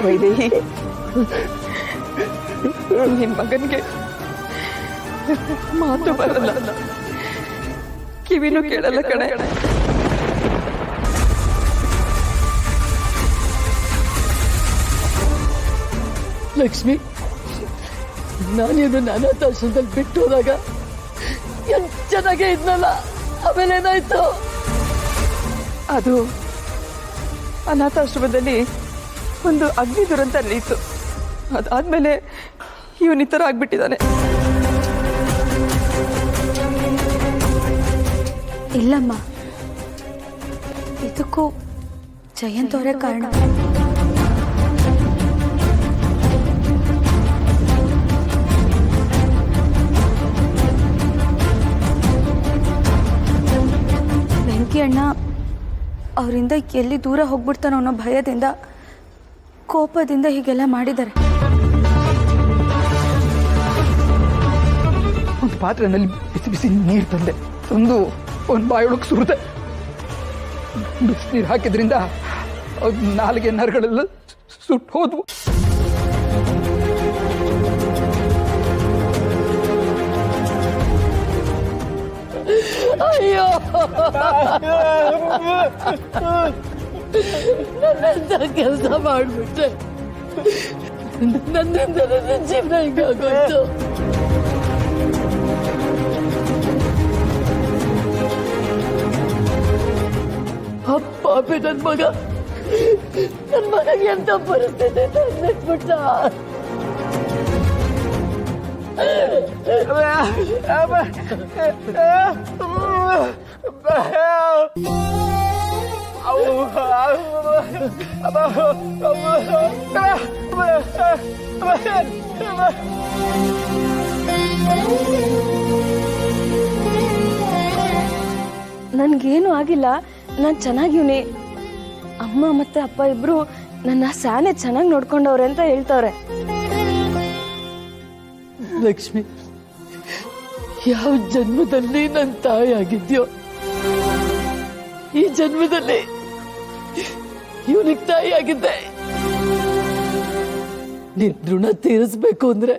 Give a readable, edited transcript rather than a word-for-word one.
ವೈದೇಹಿ, ನಿನ್ ಮಗನ್ಗೆ ಮಾತು ಬರಲ್ಲ, ಕಿವಿನೂ ಕೇಳಲ್ಲ ಕಣೆ. ಲಕ್ಷ್ಮಿ, ನಾನಿನ್ನು ಅನಾಥಾಶ್ರಮದಲ್ಲಿ ಬಿಟ್ಟು ಹೋದಾಗ ಎಷ್ಟು ಚೆನ್ನಾಗೇ ಇದ್ನಲ್ಲ, ಆಮೇಲೆ ಏನಾಯ್ತು? ಅದು ಅನಾಥಾಶ್ರಮದಲ್ಲಿ ಒಂದು ಅಗ್ನಿ ದುರಂತ ನಡೆಯಿತು. ಅದಾದ್ಮೇಲೆ ಇವನ್ ಈ ಥರ ಆಗ್ಬಿಟ್ಟಿದ್ದಾನೆ. ಇಲ್ಲಮ್ಮ, ಇದಕ್ಕೂ ಜಯಂತ್ ಅವರೇ ಕಾರಣ. ವೆಂಕಿ ಅಣ್ಣ ಅವರಿಂದ ಎಲ್ಲಿ ದೂರ ಹೋಗ್ಬಿಡ್ತಾನೋ ಅನ್ನೋ ಭಯದಿಂದ, ಕೋಪದಿಂದ ಹೀಗೆಲ್ಲ ಮಾಡಿದ್ದಾರೆ. ಒಂದು ಪಾತ್ರೆನಲ್ಲಿ ಬಿಸಿ ಬಿಸಿ ನೀರು ತಂದೆ, ಒಂದು ಬಾಯೊಳಗೆ ಸುರಿದೆ. ಬಿಸಿನೀರು ಹಾಕಿದ್ರಿಂದ ನಾಲಿಗೆ ನರಗಳೆಲ್ಲ ಸುಟ್ಟು ಹೋದ್ವು. ಅಯ್ಯೋ, ನನ್ನೆಂತ ಕೆಲಸ ಮಾಡ್ಬಿಟ್ಟೆ. ನನ್ನಿಂದ ನನ್ನ ಜೀವನ ಹಿಂಗಾಗೋಯ್ತು. ಅಪ್ಪಾಪಿ ನನ್ ಮಗಗೆ ಎಂತ ಪರಿಸ್ಥಿತಿ ತಂದಿಟ್ಬಿಟ್ಟ. ನನ್ಗೇನು ಆಗಿಲ್ಲ, ನಾನು ಚೆನ್ನಾಗಿವ್ನಿ. ಅಮ್ಮ ಮತ್ತೆ ಅಪ್ಪ ಇಬ್ರು ನನ್ನ ಸ್ಯಾನೆ ಚೆನ್ನಾಗಿ ನೋಡ್ಕೊಂಡವ್ರೆ ಅಂತ ಹೇಳ್ತವ್ರೆ. ಲಕ್ಷ್ಮಿ, ಯಾವ ಜನ್ಮದಲ್ಲಿ ನನ್ನ ತಾಯಿ ಆಗಿದ್ಯೋ, ಈ ಜನ್ಮದಲ್ಲಿ ಇವನಿಗೆ ತಾಯಿ ಆಗಿದ್ದೆ. ನಿನ್ ಋಣ ತೀರಿಸ್ಬೇಕು ಅಂದ್ರೆ